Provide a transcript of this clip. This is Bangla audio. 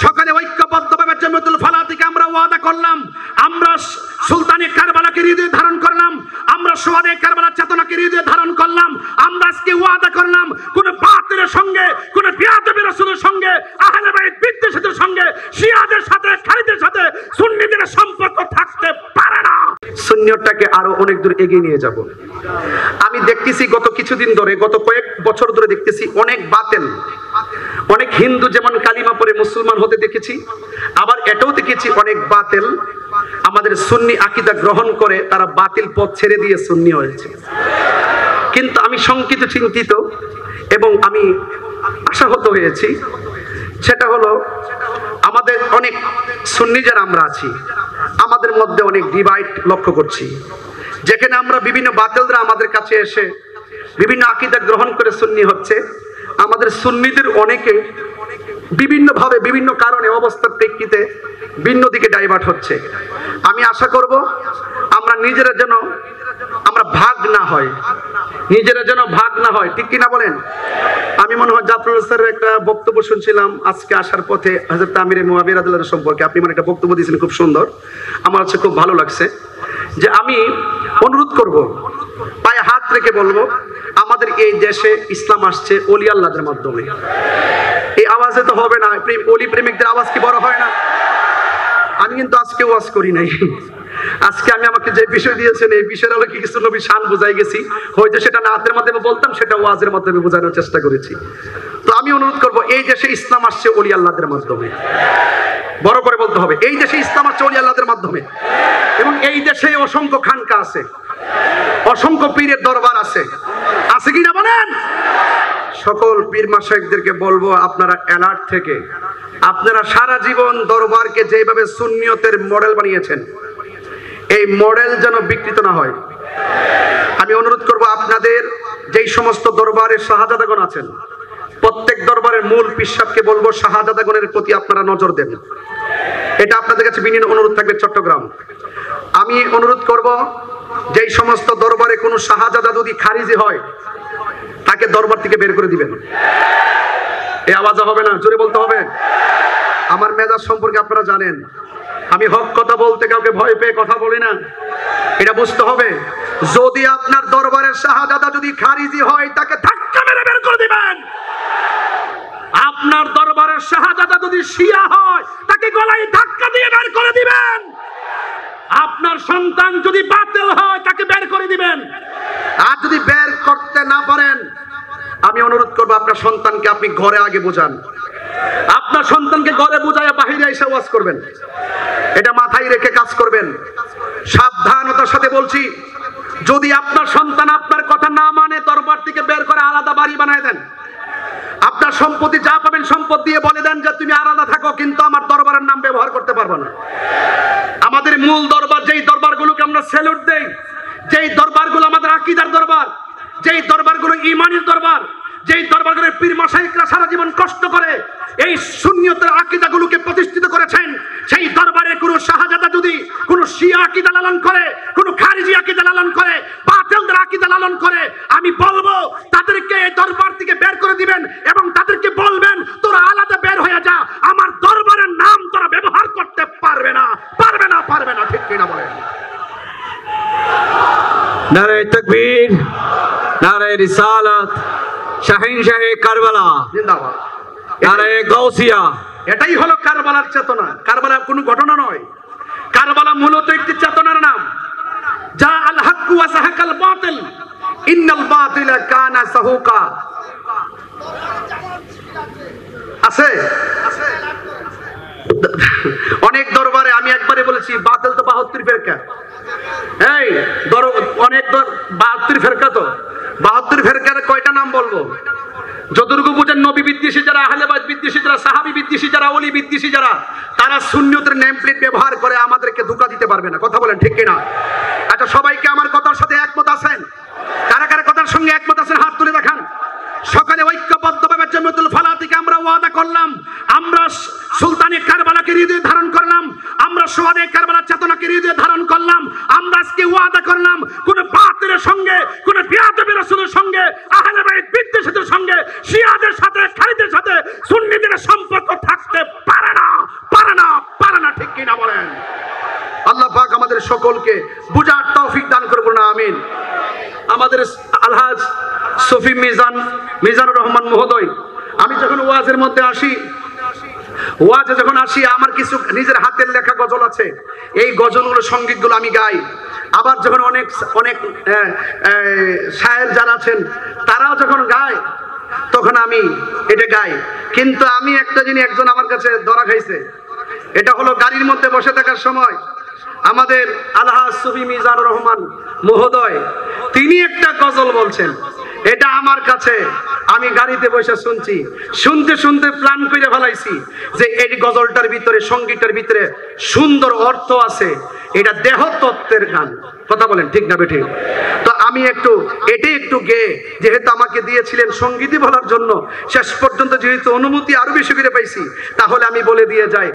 সকালে ঐক্যবদ্ধভাবে জামিয়াতুল ফালাহ থেকে আমরা ওয়াদা করলাম, আমরা সুলতানি কারবালাকে হৃদয়ে ধারণ করলাম, আমরা সোহাদে কারবালার চেতনাকে হৃদয়ে ধারণ করলাম। আমরা আজকে ওয়াদা করলাম কোন বাতিলের সঙ্গে, কোন বিয়াদবি রাসূলের সঙ্গে, আহলে বাইত বিদ্বেষীদের সঙ্গে, শিয়াদের সাথে, খালিদের সাথে সুন্নিদের সম্পর্ক থাকতে পারে না। সুন্নিয়তটাকে আরো অনেক দূর এগিয়ে নিয়ে যাব। আমি দেখতেছি গত কিছুদিন ধরে, গত কয়েক বছর ধরে দেখতেছি অনেক বাতিল, অনেক হিন্দু যেমন কালিমা পড়ে মুসলমান হতে দেখেছি, আবার এটাও দেখেছি অনেক বাতিল আমাদের সুন্নি আকীদা গ্রহণ করে তারা বাতিল পথ ছেড়ে দিয়ে সুন্নি হয়েছে। কিন্তু আমি শঙ্কিত, চিন্তিত এবং আমি আশাহত হয়েছি। সেটা হলো আমাদের অনেক সুন্নি যারা আমরা আছি, আমাদের মধ্যে অনেক ডিভাইড লক্ষ্য করছি, যেখানে আমরা বিভিন্ন বাতিলরা আমাদের কাছে এসে বিভিন্ন আকীদা গ্রহণ করে সুন্নি হচ্ছে। আমাদের সুন্নিদের অনেকে বিভিন্নভাবে বিভিন্ন কারণে অবস্থার প্রেক্ষিতে ভিন্ন দিকে ডাইভার্ট হচ্ছে। আমি আশা করব আমরা নিজেরা যেন আমরা ভাগ না হয়, নিজেরা যেন ভাগ না হয়, ঠিক কিনা বলেন? আমি মনে হয় জাফর স্যারের একটা বক্তব্য শুনছিলাম আজকে আসার পথে হযরত আমির মুয়াবিয়া রাদিয়াল্লাহু সম্পর্কে। আপনি মানে একটা বক্তব্য দিয়েছেন, খুব সুন্দর, আমার কাছে খুব ভালো লাগছে। যে আমি অনুরোধ করব, পায়ে হাত রেখে বলবো, আমাদের এই দেশে ইসলাম আসছে ওলি আল্লাহদের মাধ্যমে। এই আওয়াজে তো হবে না, ওলি প্রেমিকদের আওয়াজ কি বড় হয় না? আমি কিন্তু আজকে ওয়াজ করি নাই, আজকে আমি আমাকে যে বিষয় দিয়েছেন এই বিষয়ের আলোকে কিছু নবী শান বুঝাই গেছি। হয়তো সেটা নাতের মাধ্যমে বলতাম, সেটা ওয়াজের মাধ্যমে বোঝানোর চেষ্টা করেছি। তো আমি অনুরোধ করব, এই দেশে ইসলাম আসছে ওলি আল্লাহদের মাধ্যমে। বড় করে বলতে হবে, এই দেশে ইসলাম আসছে ওলি আল্লাহদের মাধ্যমে। এবং এই দেশে অসংখ্য খানকা আছে, অসংখ্য পীরের দরবার আছে, আছে কিনা বলেন? সকল পীর মাশায়েখদেরকে বলবো, আপনারা অ্যালার্ট থেকে, আপনারা সারা জীবন দরবারকে যেভাবে সুন্নিয়তের মডেল বানিয়েছেন, এই মডেল যেন বিকৃত না হয়। আমি অনুরোধ করব, আপনাদের যেই সমস্ত দরবারের শাহজাদাগণ আছেন, প্রত্যেক দরবারের মূল পীর সাহেবকে বলবো শাহজাদাগণের প্রতি আপনারা নজর দেন। এটা আপনাদের কাছে বিনীত অনুরোধ থাকবে। চট্টগ্রাম, আমি অনুরোধ করব, যেই সমস্ত দরবারে কোনো শাহজাদা যদি খারিজি হয়, তাকে দরবার থেকে বের করে দিবেন। এই আওয়াজ হবে না, জোরে বলতে হবে। আমার মেজাজ সম্পর্কে আপনারা জানেন, আমি হক কথা বলতে কাউকে ভয় পেয়ে কথা বলি না, এটা বুঝতে হবে। যদি আপনার দরবারের শাহজাদা যদি খারিজি হয়, তাকে ধাক্কা মেরে বের করে দিবেন। আপনার দরবারের শাহজাদা যদি শিয়া হয়, তাকে গলায় ধাক্কা দিয়ে বের করে দিবেন। আপনার সন্তান যদি বাতিল হয়, তাকে বের করে দিবেন। আর যদি বের করতে না পারেন, আমি অনুরোধ করব, আপনার সন্তানকে আপনি ঘরে আগে বোঝান। আপনার সন্তানকে ঘরে বোঝায় বাহিরে এসে ওয়াজ করবেন, এটা মাথায় রেখে কাজ করবেন। সাবধানতার সাথে বলছি, যদি আপনার সন্তান আপনার কথা না মানে, দরবার থেকে বের করে আলাদা বাড়ি বানায় দেন। আপনার সম্পত্তি যা পাবেন সম্পদ দিয়ে বলে দেন যে তুমি আলাদা থাকো, কিন্তু আমার দরবারের নাম ব্যবহার করতে পারবো না। আমাদের মূল দরবার, যেই দরবারগুলোকে আমরা স্যালুট দেই, যেই দরবারগুলো আমাদের আকীদার দরবার, যেই দরবারগুলো ঈমানের দরবার, যেই দরবারগুলোর পীর মাশায়েখরা সারা জীবন কষ্ট করে এই সুন্নিয়তের আকীদাগুলোকে প্রতিষ্ঠিত করেছেন, সেই দরবারে কোনো শাহজাদা যদি কোনো শিয়া আকীদা লালন করে, কোনো খারিজি আকীদা লালন করে, বাতিলদের আকীদা লালন করে, আমি বলবো তাদেরকে এই দরবার থেকে বের করে দিবেন এবং তাদেরকে বলবেন, তোরা আলাদা বের হয়ে যা, আমার দরবারের নাম তোরা ব্যবহার করতে পারবে না, পারবে না, পারবে না, ঠিক কিনা বলেন? নারে তাকবীর, নারে রিসালাত, শাহিনশাহে কারবালা জিন্দাবাদ, নারে গাউসিয়া। এটাই হলো কারবালার চেতনা। কারবালা কোনো ঘটনা নয়, কারবালা মূলত একটি চেতনার নাম। যা আল হক ওয়া সাহাকাল বাতিল, ইন্নাল বাতিলা কানা সাহুকা। আছে অনেক দরবারে, আমি একবারে বলেছি, বাতিল তো 72 ফেরকা। এই অনেক 72 ফেরকা, তো 72 ফেরকার কয়টা নাম বলবো? যতটুকু বুঝেন, নবী বিদ্বেষী যারা, আহলে বাইত বিদ্বেষী যারা, সাহাবী বিদ্বেষী যারা, ওলি বিদ্বেষী যারা, তারা সুন্নিয়তের নেম প্লেট ব্যবহার করে আমাদেরকে ধোঁকা দিতে পারবে না। কথা বলেন ঠিক কিনা? আচ্ছা, সবাইকে আমার কথার সাথে একমত আছেন? কারা কারা কথার সঙ্গে একমত আছেন হাত তুলে দেখান। সকালে ঐক্যবদ্ধভাবে জামিয়াতুল ফালাহ থেকে আমরা ওয়াদা করলাম, আমরা সুলতানি কারবালাকে হৃদয়ে ধারণ করলাম, আমরা সোহাদে কারবালার চেতনাকে হৃদয়ে ধারণ করলাম। আমরা আজকে ওয়াদা করলাম, কোন বাতিলের সঙ্গে, কোন বিয়াদবি রাসূলের সঙ্গে, আহলে বাইত বিদ্বেষীদের সঙ্গে, শিয়াদের সাথে, খালিদের সাথে সুন্নিদের সম্পর্ক থাকতে পারে না। আমাদের সকলকে বুঝার তৌফিক দান করবো না, আমিন। আমাদের আলহাজ সফি মিজানুর রহমান মহোদয়, আমি যখন ওয়াজের মধ্যে আসি, ওয়াজে যখন আসি, আমার কিছু নিজের হাতের লেখা গজল আছে, এই গজলগুলো সঙ্গীতগুলো আমি গাই। আবার যখন অনেক অনেক শায়ের যারা আছেন তারাও যখন গায় তখন আমি এটা গাই। কিন্তু আমি একটা জিনিস একজন আমার কাছে ধরা খাইছে, এটা হলো গাড়ির মধ্যে বসে থাকার সময় আমাদের আলহাজ সুফি মিজানুর রহমান মহোদয় তিনি একটা গজল বলছেন, এটা আমার কাছে, আমি গাড়িতে বসে শুনছি, শুনতে শুনতে প্ল্যান করে ফেলাইছি যে এই গজলটার ভিতরে, সঙ্গীতের ভিতরে সুন্দর অর্থ আছে, এটা দেহতত্ত্বের গান। কথা বলেন ঠিক না বেঠিক? তো আমি একটু গেয়ে, যেহেতু আমাকে দিয়েছিলেন সঙ্গীতই বলার জন্য, শেষ পর্যন্ত যেহেতু অনুমতি আরো বেশি করে পাইছি, তাহলে আমি বলে দিয়ে যাই।